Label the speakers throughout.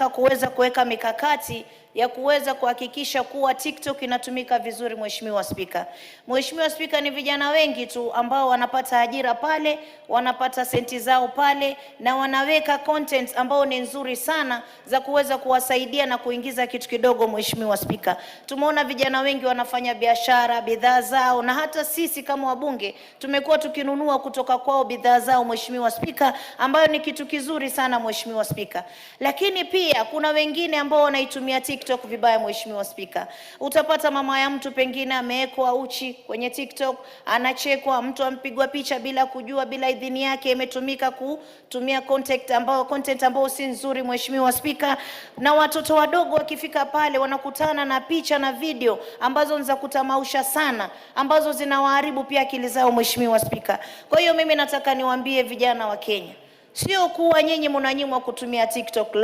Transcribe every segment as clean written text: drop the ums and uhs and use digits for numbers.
Speaker 1: kuweza kuweka mikakati ya kuweza kuhakikisha kuwa TikTok inatumika vizuri. Mheshimiwa Spika, Mheshimiwa Spika, ni vijana wengi tu ambao wanapata ajira pale, wanapata senti zao pale, na wanaweka content ambao ni nzuri sana za kuweza kuwasaidia na kuingiza kitu kidogo. Mheshimiwa Spika, tumeona vijana wengi wanafanya biashara, bidhaa zao, na hata sisi kama wabunge tumekuwa tukinunua kutoka kwao bidhaa zao, Mheshimiwa Spika, ambayo ni kitu kizuri sana Mheshimiwa Spika. Lakini pia kuna wengine ambao wanaitumia TikTok vibaya. Mheshimiwa Spika, utapata mama ya mtu pengine amewekwa uchi kwenye TikTok, anachekwa, mtu ampigwa picha bila kujua, bila idhini yake, imetumika kutumia content ambao si nzuri. Mheshimiwa Spika, na watoto wadogo wakifika pale wanakutana na picha na video ambazo ni za kutamausha sana, ambazo zinawaharibu pia akili zao. Mheshimiwa Spika, kwa hiyo mimi nataka niwaambie vijana wa Kenya, sio kuwa nyinyi mnanyimwa kutumia TikTok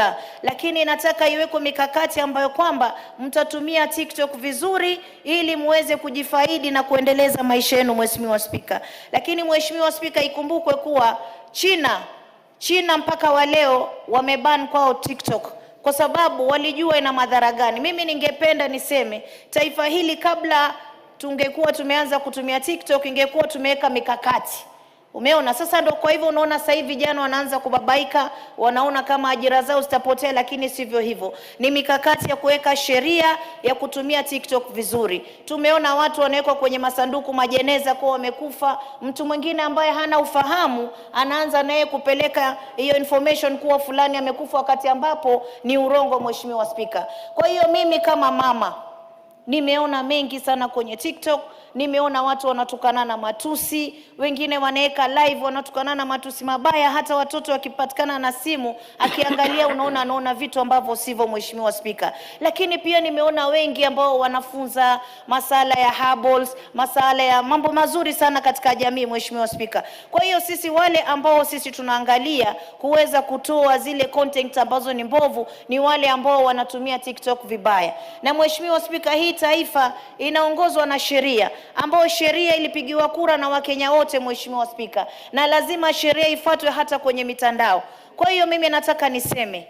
Speaker 1: lakini nataka iwekwe mikakati ambayo kwamba mtatumia TikTok vizuri ili muweze kujifaidi na kuendeleza maisha yenu. Mheshimiwa Spika, lakini Mheshimiwa Spika, ikumbukwe kuwa China mpaka wa leo wameban kwao TikTok kwa sababu walijua ina madhara gani. Mimi ningependa niseme taifa hili, kabla tungekuwa tumeanza kutumia TikTok, ingekuwa tumeweka mikakati. Umeona sasa, ndio kwa hivyo unaona sasa hivi vijana wanaanza kubabaika, wanaona kama ajira zao zitapotea, lakini sivyo hivyo. Ni mikakati ya kuweka sheria ya kutumia TikTok vizuri. Tumeona watu wanawekwa kwenye masanduku majeneza kwa wamekufa, mtu mwingine ambaye hana ufahamu anaanza naye kupeleka hiyo information kuwa fulani amekufa wakati ambapo ni urongo. Mheshimiwa Spika, kwa hiyo mimi kama mama nimeona mengi sana kwenye TikTok. Nimeona watu wanatukana na matusi, wengine wanaweka live wanatukana na matusi mabaya, hata watoto wakipatikana na simu akiangalia anaona vitu ambavyo sivyo. Mheshimiwa Spika, lakini pia nimeona wengi ambao wanafunza masala ya herbals, masala ya mambo mazuri sana katika jamii. Mheshimiwa Spika, kwa hiyo sisi wale ambao sisi tunaangalia kuweza kutoa zile content ambazo ni mbovu ni wale ambao wanatumia TikTok vibaya. Na Mheshimiwa Spika, hii taifa inaongozwa na sheria, ambao sheria ilipigiwa kura na Wakenya wote. Mheshimiwa Spika, na lazima sheria ifuatwe hata kwenye mitandao. Kwa hiyo mimi nataka niseme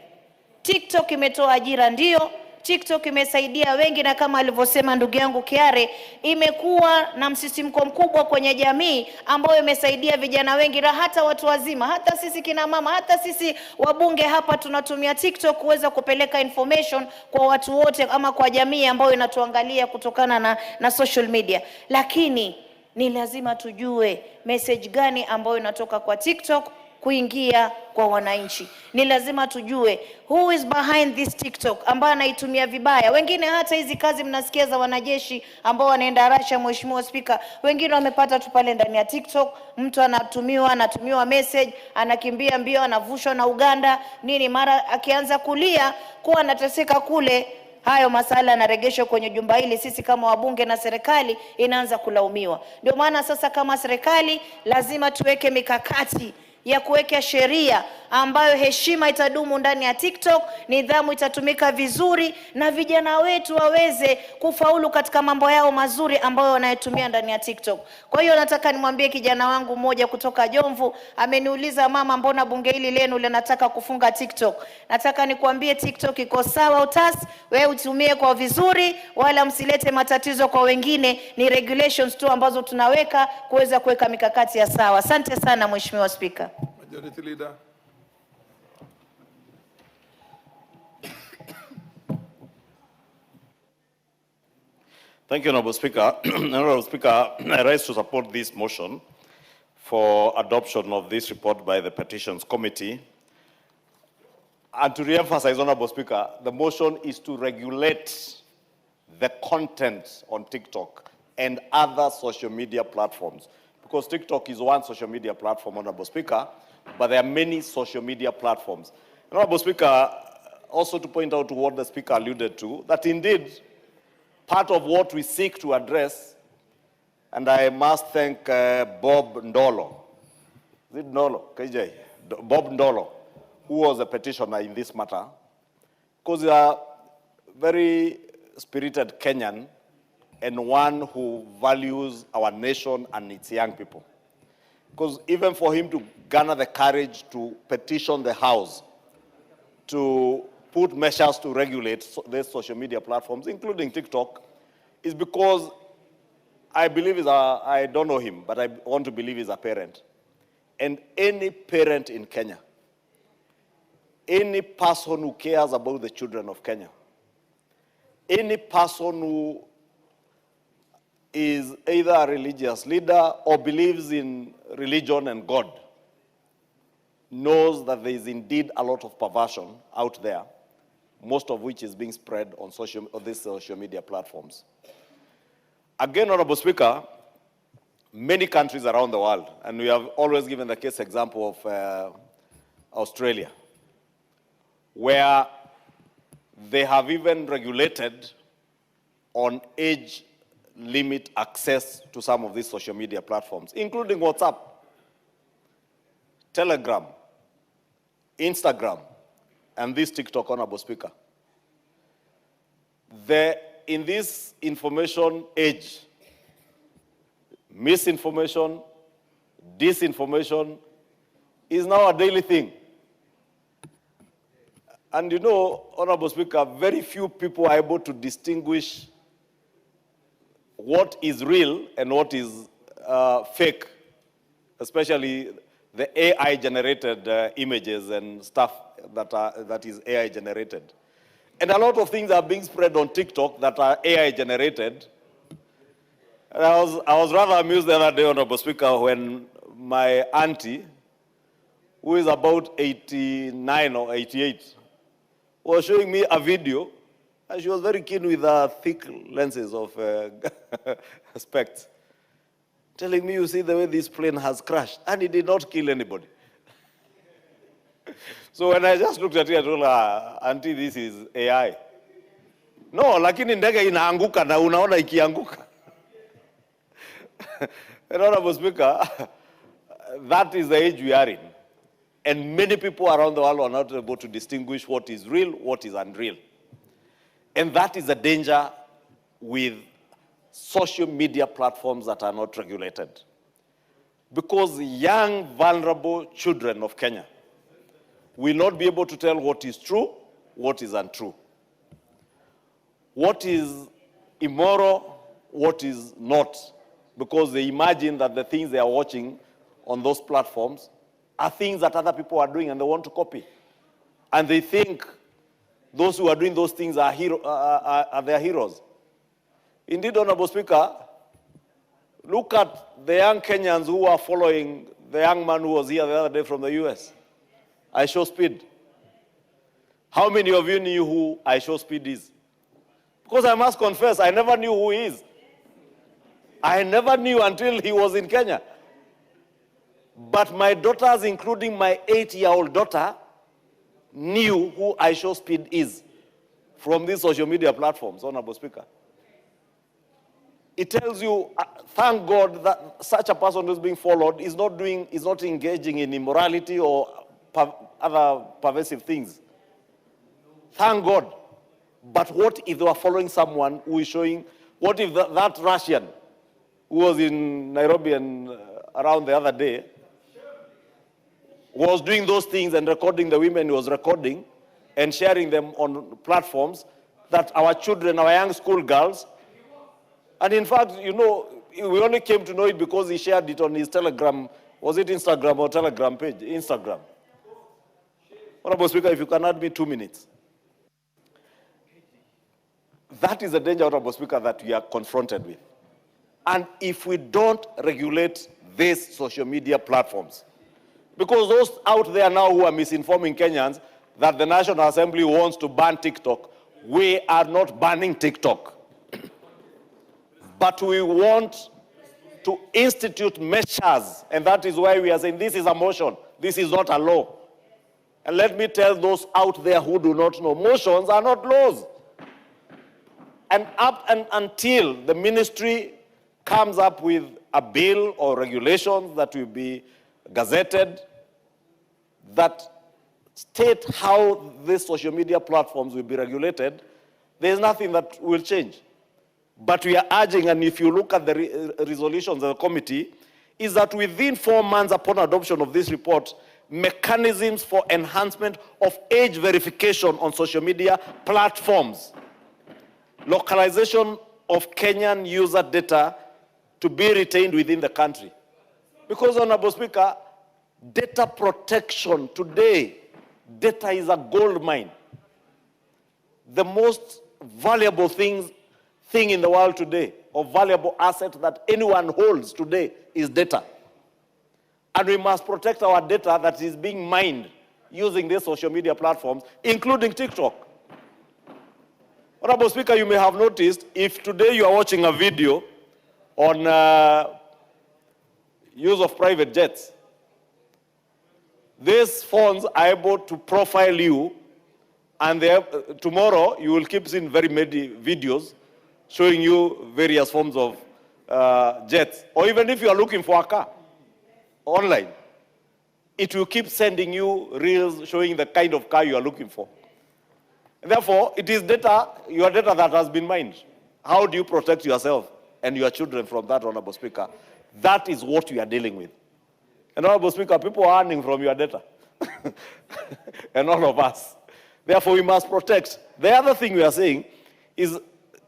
Speaker 1: TikTok imetoa ajira, ndio TikTok imesaidia wengi, na kama alivyosema ndugu yangu Kiare, imekuwa na msisimko mkubwa kwenye jamii ambao imesaidia vijana wengi na hata watu wazima, hata sisi kina mama, hata sisi wabunge hapa tunatumia TikTok kuweza kupeleka information kwa watu wote ama kwa jamii ambayo inatuangalia kutokana na social media. Lakini ni lazima tujue message gani ambayo inatoka kwa TikTok kuingia kwa wananchi. Ni lazima tujue who is behind this TikTok ambaye anaitumia vibaya. Wengine hata hizi kazi mnasikia za wanajeshi ambao wanaenda Russia, Mheshimiwa Spika, wengine wamepata tu pale ndani ya TikTok. Mtu anatumiwa message, anakimbia mbio, anavushwa na Uganda nini, mara akianza kulia kuwa anateseka kule, hayo masala yanarejeshwa kwenye jumba hili, sisi kama wabunge na serikali inaanza kulaumiwa. Ndio maana sasa kama serikali lazima tuweke mikakati ya kuweka sheria ambayo heshima itadumu ndani ya TikTok, nidhamu itatumika vizuri, na vijana wetu waweze kufaulu katika mambo yao mazuri ambayo wanayotumia ndani ya TikTok. Kwa hiyo nataka nimwambie kijana wangu mmoja kutoka Jomvu, ameniuliza mama, mbona bunge hili lenu linataka kufunga TikTok? Nataka nikwambie TikTok iko sawa utasi, wewe utumie kwa vizuri, wala msilete matatizo kwa wengine. Ni regulations tu ambazo tunaweka kuweza kuweka mikakati ya sawa. Asante sana Mheshimiwa Spika.
Speaker 2: Majority Leader.
Speaker 3: Thank you, Honorable Speaker. Honorable Speaker, I rise to support this motion for adoption of this report by the Petitions Committee. And to re-emphasize, Honorable Speaker, the motion is to regulate the content on TikTok and other social media platforms. Because TikTok is one social media platform, Honorable Speaker, but there are many social media platforms. Honorable Speaker, also to point out to what the Speaker alluded to, that indeed part of what we seek to address, and I must thank Bob Ndolo, is it Ndolo? KJ? Bob Ndolo, who was a petitioner in this matter, because he is a very spirited Kenyan and one who values our nation and its young people. Because even for him to garner the courage to petition the House to put measures to regulate these social media platforms, including TikTok, is because I believe I don't know him, but I want to believe he's a parent. And any parent in Kenya, any person who cares about the children of Kenya, any person who is either a religious leader or believes in religion and God, knows that there is indeed a lot of perversion out there, most of which is being spread on these social media platforms. Again, Honorable Speaker, many countries around the world, and we have always given the case example of Australia, where they have even regulated on age limit access to some of these social media platforms, including WhatsApp, Telegram, Instagram, and this TikTok, Honorable Speaker. In this information age, misinformation, disinformation is now a daily thing. And you know, Honorable Speaker, very few people are able to distinguish what is real and what is fake, especially the AI-generated images and stuff that is AI-generated. And a lot of things are being spread on TikTok that are AI-generated. And I was rather amused the other day, Honorable Speaker, when my auntie, who is about 89 or 88, was showing me a video, and she was very keen with thick lenses of specs, telling me, you see the way this plane has crashed, and it did not kill anybody. So when I just looked at it, I told her, Auntie, this is AI. No, lakini ndege inaanguka na unaona ikianguka. And Honorable Speaker, that is the age we are in. And many people around the world are not able to distinguish what is real, what is unreal. And that is a danger with social media platforms that are not regulated. Because young, vulnerable children of Kenya will not be able to tell what is true, what is untrue. What is immoral, what is not. Because they imagine that the things they are watching on those platforms are things that other people are doing and they want to copy. And they think those who are doing those things are their heroes. Indeed, Honorable Speaker, look at the young Kenyans who are following the young man who was here the other day from the US. I Show Speed. How many of you knew who I Show Speed is? Because I must confess, I never knew who he is. I never knew until he was in Kenya. But my daughters, including my 8-year-old daughter, knew who I Show Speed is from these social media platforms, Honorable Speaker. It tells you, thank God that such a person who's being followed is not engaging in immorality or other pervasive things. Thank God. But what if they were following someone who is showing, what if that Russian who was in Nairobi and around the other day was doing those things and recording the women he was recording and sharing them on platforms that our children, our young school girls, and in fact, you know, we only came to know it because he shared it on his Telegram, was it Instagram or Telegram page? Instagram. Honorable Speaker, if you can add me 2 minutes. That is the danger, Honorable Speaker, that we are confronted with. And if we don't regulate these social media platforms, because those out there now who are misinforming Kenyans that the National Assembly wants to ban TikTok, we are not banning TikTok. But we want to institute measures, and that is why we are saying this is a motion, this is not a law. And let me tell those out there who do not know, motions are not laws. And until the ministry comes up with a bill or regulations that will be gazetted that state how these social media platforms will be regulated, there's nothing that will change. But we are urging, and if you look at the resolutions of the committee, is that within 4 months upon adoption of this report, mechanisms for enhancement of age verification on social media platforms, localization of Kenyan user data to be retained within the country. Because, Honorable Speaker, data protection today, data is a gold mine. The most valuable thing in the world today, or valuable asset that anyone holds today, is data. And we must protect our data that is being mined using these social media platforms, including TikTok. Honorable Speaker, you may have noticed, if today you are watching a video on use of private jets, these phones are able to profile you, and tomorrow you will keep seeing very many videos showing you various forms of jets. Or even if you are looking for a car online, it will keep sending you reels showing the kind of car you are looking for. Therefore, it is data, your data that has been mined. How do you protect yourself and your children from that, Honorable Speaker? That is what we are dealing with. And Honorable Speaker, people are earning from your data. And all of us. Therefore, we must protect. The other thing we are saying is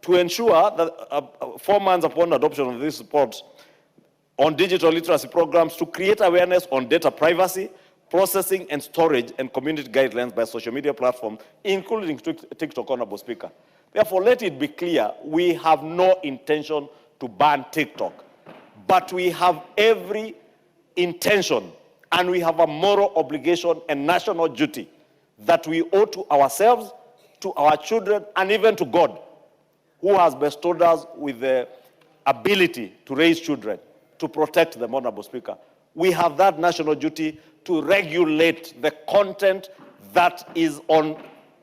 Speaker 3: to ensure that 4 months upon adoption of this report on digital literacy programs, to create awareness on data privacy, processing and storage, and community guidelines by social media platforms, including TikTok, Honorable Speaker. Therefore, let it be clear, we have no intention to ban TikTok, but we have every intention, and we have a moral obligation and national duty that we owe to ourselves, to our children, and even to God, who has bestowed us with the ability to raise children, to protect them, Honorable Speaker. We have that national duty to regulate the content that is on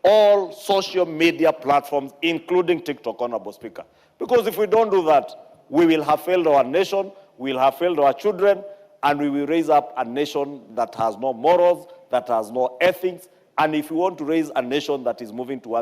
Speaker 3: all social media platforms, including TikTok, Honorable Speaker. Because if we don't do that, we will have failed our nation, we will have failed our children, and we will raise up a nation that has no morals, that has no ethics. And if we want to raise a nation that is moving towards